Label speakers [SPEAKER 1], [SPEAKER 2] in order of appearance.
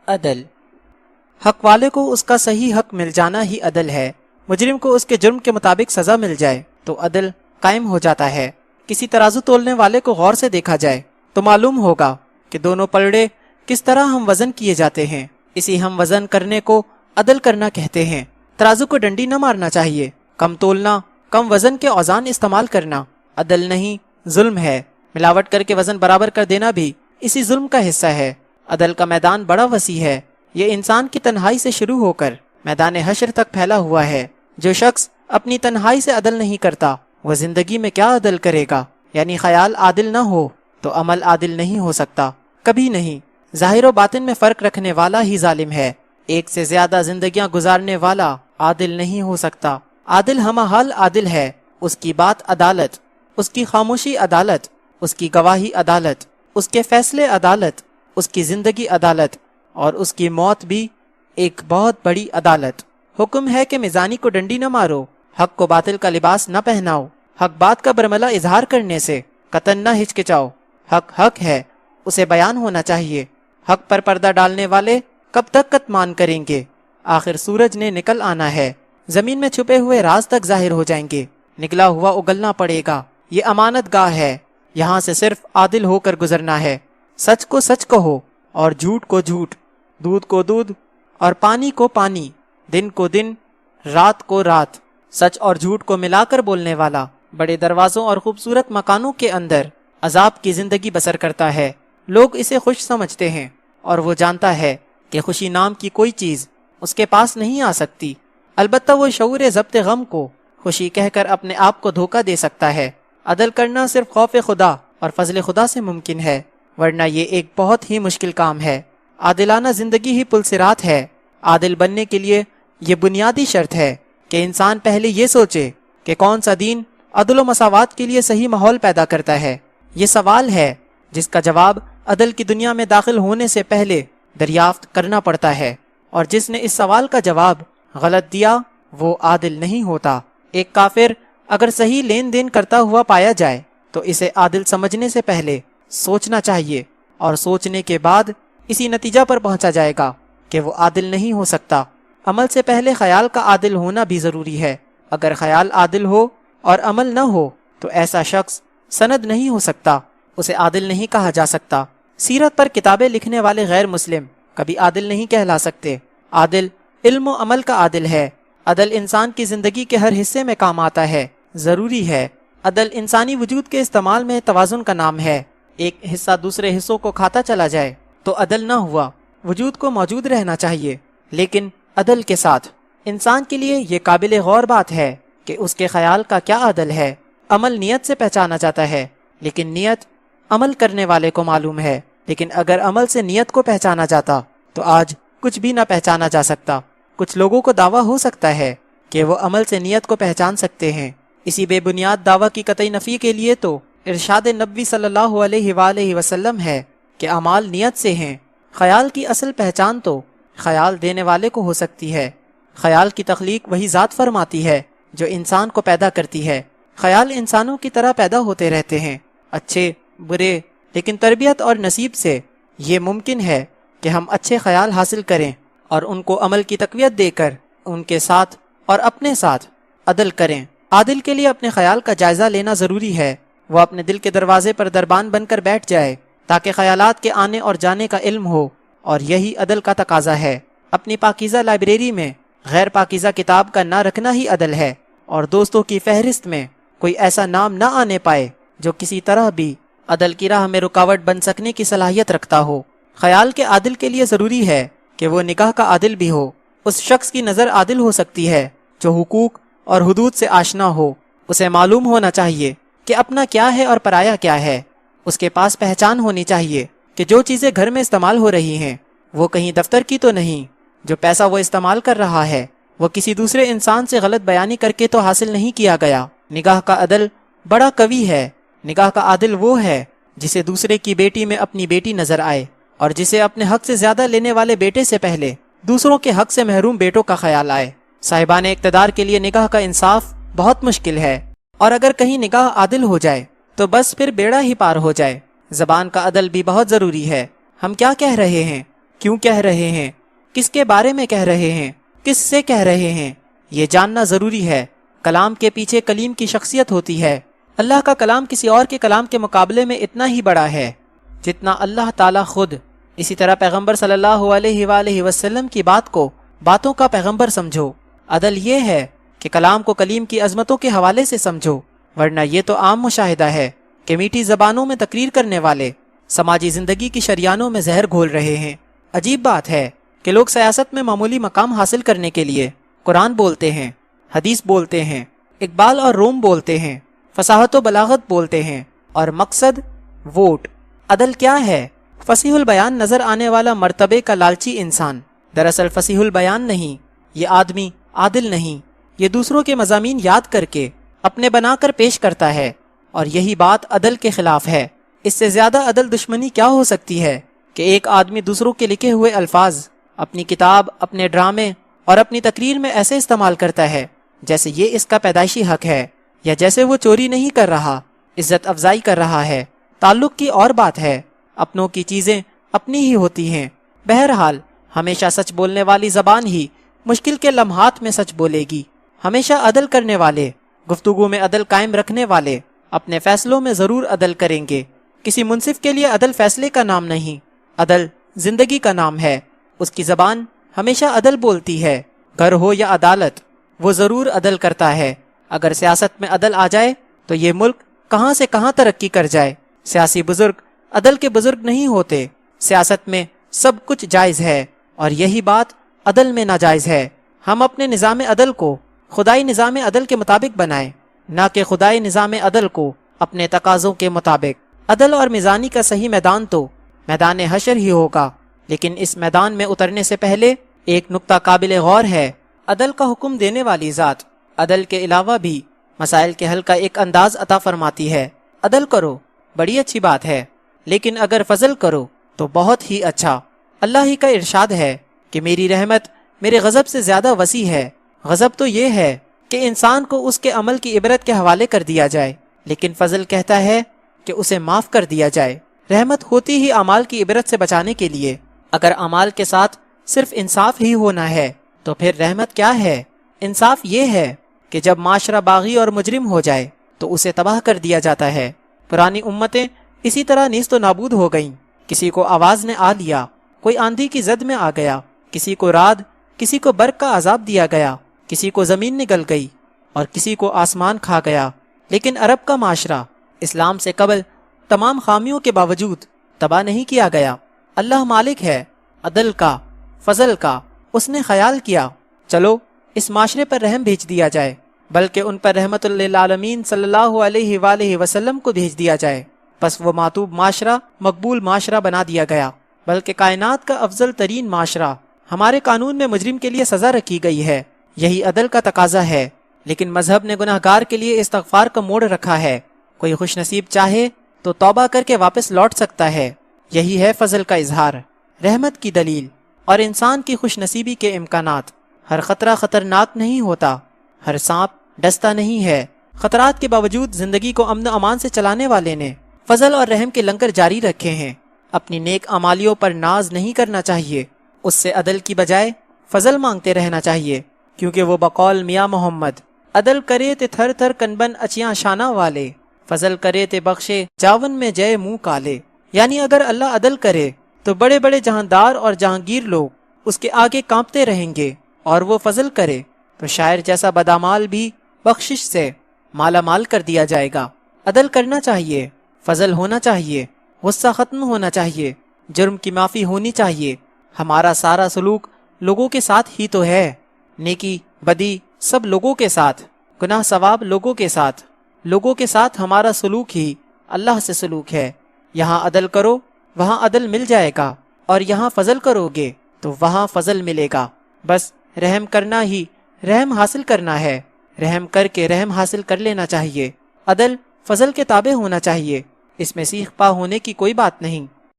[SPEAKER 1] عدل، حق والے کو اس کا صحیح حق مل جانا ہی عدل ہے۔ مجرم کو اس کے جرم کے مطابق سزا مل جائے تو عدل قائم ہو جاتا ہے۔ کسی ترازو تولنے والے کو غور سے دیکھا جائے تو معلوم ہوگا کہ دونوں پلڑے کس طرح ہم وزن کیے جاتے ہیں۔ اسی ہم وزن کرنے کو عدل کرنا کہتے ہیں۔ ترازو کو ڈنڈی نہ مارنا چاہیے، کم تولنا، کم وزن کے اوزان استعمال کرنا عدل نہیں، ظلم ہے۔ ملاوٹ کر کے وزن برابر کر دینا بھی اسی ظلم کا حصہ ہے۔ عدل کا میدان بڑا وسیع ہے، یہ انسان کی تنہائی سے شروع ہو کر میدان حشر تک پھیلا ہوا ہے۔ جو شخص اپنی تنہائی سے عدل نہیں کرتا وہ زندگی میں کیا عدل کرے گا؟ یعنی خیال عادل نہ ہو تو عمل عادل نہیں ہو سکتا، کبھی نہیں۔ ظاہر و باطن میں فرق رکھنے والا ہی ظالم ہے، ایک سے زیادہ زندگیاں گزارنے والا عادل نہیں ہو سکتا۔ عادل ہمہ حال عادل ہے، اس کی بات عدالت، اس کی خاموشی عدالت، اس کی گواہی عدالت، اس کے فیصلے عدالت، اس کی زندگی عدالت، اور اس کی موت بھی ایک بہت بڑی عدالت۔ حکم ہے کہ میزانی کو ڈنڈی نہ مارو، حق کو باطل کا لباس نہ پہناؤ، حق بات کا برملا اظہار کرنے سے قطعاً نہ ہچکچاؤ۔ حق حق ہے، اسے بیان ہونا چاہیے۔ حق پر پردہ ڈالنے والے کب تک کتمان کریں گے؟ آخر سورج نے نکل آنا ہے، زمین میں چھپے ہوئے راز تک ظاہر ہو جائیں گے، نکلا ہوا اگلنا پڑے گا۔ یہ امانت گاہ ہے، یہاں سے صرف عادل ہو کر گزرنا ہے۔ سچ کو سچ کہو اور جھوٹ کو جھوٹ، دودھ کو دودھ اور پانی کو پانی، دن کو دن، رات کو رات۔ سچ اور جھوٹ کو ملا کر بولنے والا بڑے دروازوں اور خوبصورت مکانوں کے اندر عذاب کی زندگی بسر کرتا ہے۔ لوگ اسے خوش سمجھتے ہیں اور وہ جانتا ہے کہ خوشی نام کی کوئی چیز اس کے پاس نہیں آ سکتی۔ البتہ وہ شعور ضبط غم کو خوشی کہہ کر اپنے آپ کو دھوکہ دے سکتا ہے۔ عدل کرنا صرف خوف خدا اور فضل خدا سے ممکن ہے، ورنہ یہ ایک بہت ہی مشکل کام ہے۔ عادلانہ زندگی ہی پل صراط ہے۔ عادل بننے کے لیے یہ بنیادی شرط ہے کہ انسان پہلے یہ سوچے کہ کون سا دین عدل و مساوات کے لیے صحیح ماحول پیدا کرتا ہے۔ یہ سوال ہے جس کا جواب عدل کی دنیا میں داخل ہونے سے پہلے دریافت کرنا پڑتا ہے، اور جس نے اس سوال کا جواب غلط دیا وہ عادل نہیں ہوتا۔ ایک کافر اگر صحیح لین دین کرتا ہوا پایا جائے تو اسے عادل سمجھنے سے پہلے سوچنا چاہیے، اور سوچنے کے بعد اسی نتیجہ پر پہنچا جائے گا کہ وہ عادل نہیں ہو سکتا۔ عمل سے پہلے خیال کا عادل ہونا بھی ضروری ہے۔ اگر خیال عادل ہو اور عمل نہ ہو تو ایسا شخص سند نہیں ہو سکتا، اسے عادل نہیں کہا جا سکتا۔ سیرت پر کتابیں لکھنے والے غیر مسلم کبھی عادل نہیں کہلا سکتے۔ عادل علم و عمل کا عادل ہے۔ عدل انسان کی زندگی کے ہر حصے میں کام آتا ہے، ضروری ہے۔ عدل انسانی وجود کے استعمال میں توازن کا نام ہے۔ ایک حصہ دوسرے حصوں کو کھاتا چلا جائے تو عدل نہ ہوا۔ وجود کو موجود رہنا چاہیے لیکن عدل کے ساتھ۔ انسان کے لیے یہ قابل غور بات ہے کہ اس کے خیال کا کیا عدل ہے۔ عمل نیت سے پہچانا جاتا ہے لیکن نیت عمل کرنے والے کو معلوم ہے۔ لیکن اگر عمل سے نیت کو پہچانا جاتا تو آج کچھ بھی نہ پہچانا جا سکتا۔ کچھ لوگوں کو دعویٰ ہو سکتا ہے کہ وہ عمل سے نیت کو پہچان سکتے ہیں۔ اسی بے بنیاد دعویٰ کی قطعی نفی کے لیے تو ارشاد نبوی صلی اللہ علیہ وآلہ وسلم ہے کہ اعمال نیت سے ہیں۔ خیال کی اصل پہچان تو خیال دینے والے کو ہو سکتی ہے۔ خیال کی تخلیق وہی ذات فرماتی ہے جو انسان کو پیدا کرتی ہے۔ خیال انسانوں کی طرح پیدا ہوتے رہتے ہیں، اچھے برے، لیکن تربیت اور نصیب سے یہ ممکن ہے کہ ہم اچھے خیال حاصل کریں اور ان کو عمل کی تقویت دے کر ان کے ساتھ اور اپنے ساتھ عدل کریں۔ عادل کے لیے اپنے خیال کا جائزہ لینا ضروری ہے۔ وہ اپنے دل کے دروازے پر دربان بن کر بیٹھ جائے تاکہ خیالات کے آنے اور جانے کا علم ہو، اور یہی عدل کا تقاضا ہے۔ اپنی پاکیزہ لائبریری میں غیر پاکیزہ کتاب کا نہ رکھنا ہی عدل ہے، اور دوستوں کی فہرست میں کوئی ایسا نام نہ آنے پائے جو کسی طرح بھی عدل کی راہ میں رکاوٹ بن سکنے کی صلاحیت رکھتا ہو۔ خیال کے عادل کے لیے ضروری ہے کہ وہ نگاہ کا عادل بھی ہو۔ اس شخص کی نظر عادل ہو سکتی ہے جو حقوق اور حدود سے آشنا ہو۔ اسے معلوم ہونا چاہیے کہ اپنا کیا ہے اور پرایا کیا ہے۔ اس کے پاس پہچان ہونی چاہیے کہ جو چیزیں گھر میں استعمال ہو رہی ہیں وہ کہیں دفتر کی تو نہیں۔ جو پیسہ وہ استعمال کر رہا ہے وہ کسی دوسرے انسان سے غلط بیانی کر کے تو حاصل نہیں کیا گیا۔ نگاہ کا عدل بڑا قوی ہے۔ نگاہ کا عادل وہ ہے جسے دوسرے کی بیٹی میں اپنی بیٹی نظر آئے، اور جسے اپنے حق سے زیادہ لینے والے بیٹے سے پہلے دوسروں کے حق سے محروم بیٹوں کا خیال آئے۔ صاحبان اقتدار کے لیے نگاہ کا انصاف بہت مشکل ہے، اور اگر کہیں نگاہ عادل ہو جائے تو بس پھر بیڑا ہی پار ہو جائے۔ زبان کا عدل بھی بہت ضروری ہے۔ ہم کیا کہہ رہے ہیں، کیوں کہہ رہے ہیں، کس کے بارے میں کہہ رہے ہیں، کس سے کہہ رہے ہیں، یہ جاننا ضروری ہے۔ کلام کے پیچھے کلیم کی شخصیت ہوتی ہے۔ اللہ کا کلام کسی اور کے کلام کے مقابلے میں اتنا ہی بڑا ہے جتنا اللہ تعالیٰ خود۔ اسی طرح پیغمبر صلی اللہ علیہ وآلہ وسلم کی بات کو باتوں کا پیغمبر سمجھو۔ عدل یہ ہے کہ کلام کو کلیم کی عظمتوں کے حوالے سے سمجھو، ورنہ یہ تو عام مشاہدہ ہے کہ میٹھی زبانوں میں تقریر کرنے والے سماجی زندگی کی شریانوں میں زہر گھول رہے ہیں۔ عجیب بات ہے کہ لوگ سیاست میں معمولی مقام حاصل کرنے کے لیے قرآن بولتے ہیں، حدیث بولتے ہیں، اقبال اور روم بولتے ہیں، فصاحت و بلاغت بولتے ہیں، اور مقصد ووٹ۔ عدل کیا ہے؟ فصیح البیان نظر آنے والا مرتبے کا لالچی انسان۔ دراصل فصیح البیان نہیں، یہ آدمی عادل نہیں، یہ دوسروں کے مضامین یاد کر کے اپنے بنا کر پیش کرتا ہے، اور یہی بات عدل کے خلاف ہے۔ اس سے زیادہ عدل دشمنی کیا ہو سکتی ہے کہ ایک آدمی دوسروں کے لکھے ہوئے الفاظ اپنی کتاب، اپنے ڈرامے اور اپنی تقریر میں ایسے استعمال کرتا ہے جیسے یہ اس کا پیدائشی حق ہے، یا جیسے وہ چوری نہیں کر رہا، عزت افزائی کر رہا ہے۔ تعلق کی اور بات ہے، اپنوں کی چیزیں اپنی ہی ہوتی ہیں۔ بہرحال ہمیشہ سچ بولنے والی زبان ہی مشکل کے لمحات میں سچ بولے گی۔ ہمیشہ عدل کرنے والے، گفتگو میں عدل قائم رکھنے والے اپنے فیصلوں میں ضرور عدل کریں گے۔ کسی منصف کے لیے عدل فیصلے کا نام نہیں، عدل زندگی کا نام ہے۔ اس کی زبان ہمیشہ عدل بولتی ہے، گھر ہو یا عدالت، وہ ضرور عدل کرتا ہے۔ اگر سیاست میں عدل آ جائے تو یہ ملک کہاں سے کہاں ترقی کر جائے۔ سیاسی بزرگ عدل کے بزرگ نہیں ہوتے۔ سیاست میں سب کچھ جائز ہے، اور یہی بات عدل میں ناجائز ہے۔ ہم اپنے نظام عدل کو خدائی نظام عدل کے مطابق بنائیں، نہ کہ خدائی نظام عدل کو اپنے تقاضوں کے مطابق۔ عدل اور میزانی کا صحیح میدان تو میدان حشر ہی ہوگا، لیکن اس میدان میں اترنے سے پہلے ایک نقطہ قابل غور ہے۔ عدل کا حکم دینے والی ذات عدل کے علاوہ بھی مسائل کے حل کا ایک انداز عطا فرماتی ہے۔ عدل کرو، بڑی اچھی بات ہے، لیکن اگر فضل کرو تو بہت ہی اچھا۔ اللہ ہی کا ارشاد ہے کہ میری رحمت میرے غضب سے زیادہ وسیع ہے۔ غضب تو یہ ہے کہ انسان کو اس کے عمل کی عبرت کے حوالے کر دیا جائے، لیکن فضل کہتا ہے کہ اسے معاف کر دیا جائے۔ رحمت ہوتی ہی اعمال کی عبرت سے بچانے کے لیے۔ اگر اعمال کے ساتھ صرف انصاف ہی ہونا ہے تو پھر رحمت کیا ہے؟ انصاف یہ ہے کہ جب معاشرہ باغی اور مجرم ہو جائے تو اسے تباہ کر دیا جاتا ہے۔ پرانی امتیں اسی طرح نیست و نابود ہو گئیں۔ کسی کو آواز نے آ لیا، کوئی آندھی کی زد میں آ گیا، کسی کو رعد، کسی کو برق کا عذاب دیا گیا، کسی کو زمین نگل گئی، اور کسی کو آسمان کھا گیا۔ لیکن عرب کا معاشرہ اسلام سے قبل تمام خامیوں کے باوجود تباہ نہیں کیا گیا۔ اللہ مالک ہے عدل کا، فضل کا۔ اس نے خیال کیا چلو اس معاشرے پر رحم بھیج دیا جائے، بلکہ ان پر رحمت للعالمین صلی اللہ علیہ وآلہ وسلم کو بھیج دیا جائے۔ پس وہ معطوب معاشرہ مقبول معاشرہ بنا دیا گیا، بلکہ کائنات کا افضل ترین معاشرہ۔ ہمارے قانون میں مجرم کے لیے سزا رکھی گئی ہے، یہی عدل کا تقاضا ہے۔ لیکن مذہب نے گناہ گار کے لیے استغفار کا موڑ رکھا ہے۔ کوئی خوش نصیب چاہے تو توبہ کر کے واپس لوٹ سکتا ہے۔ یہی ہے فضل کا اظہار، رحمت کی دلیل اور انسان کی خوش نصیبی کے امکانات۔ ہر خطرہ خطرناک نہیں ہوتا، ہر سانپ ڈستا نہیں ہے۔ خطرات کے باوجود زندگی کو امن و امان سے چلانے والے نے فضل اور رحم کے لنگر جاری رکھے ہیں۔ اپنی نیک اعمالیوں پر ناز نہیں کرنا چاہیے، اس سے عدل کی بجائے فضل مانگتے رہنا چاہیے، کیونکہ وہ بقول میاں محمد عدل کرے تے تھر تھر کنبن اچیاں شانہ والے، فضل کرے تے بخشے جاون میں جے منہ کالے۔ یعنی اگر اللہ عدل کرے تو بڑے بڑے جہاندار اور جہانگیر لوگ اس کے آگے کانپتے رہیں گے، اور وہ فضل کرے تو شاعر جیسا بدامال بھی بخشش سے مالا مال کر دیا جائے گا۔ عدل کرنا چاہیے، فضل ہونا چاہیے، غصہ ختم ہونا چاہیے، جرم کی معافی ہونی چاہیے۔ ہمارا سارا سلوک لوگوں کے ساتھ ہی تو ہے، نیکی بدی سب لوگوں کے ساتھ، گناہ ثواب لوگوں کے ساتھ ہمارا سلوک ہی اللہ سے سلوک ہے۔ یہاں عدل کرو وہاں عدل مل جائے گا، اور یہاں فضل کرو گے تو وہاں فضل ملے گا۔ بس رحم کرنا ہی رحم حاصل کرنا ہے، رحم کر کے رحم حاصل کر لینا چاہیے۔ عدل فضل کے تابع ہونا چاہیے، اس میں سیخ پا ہونے کی کوئی بات نہیں۔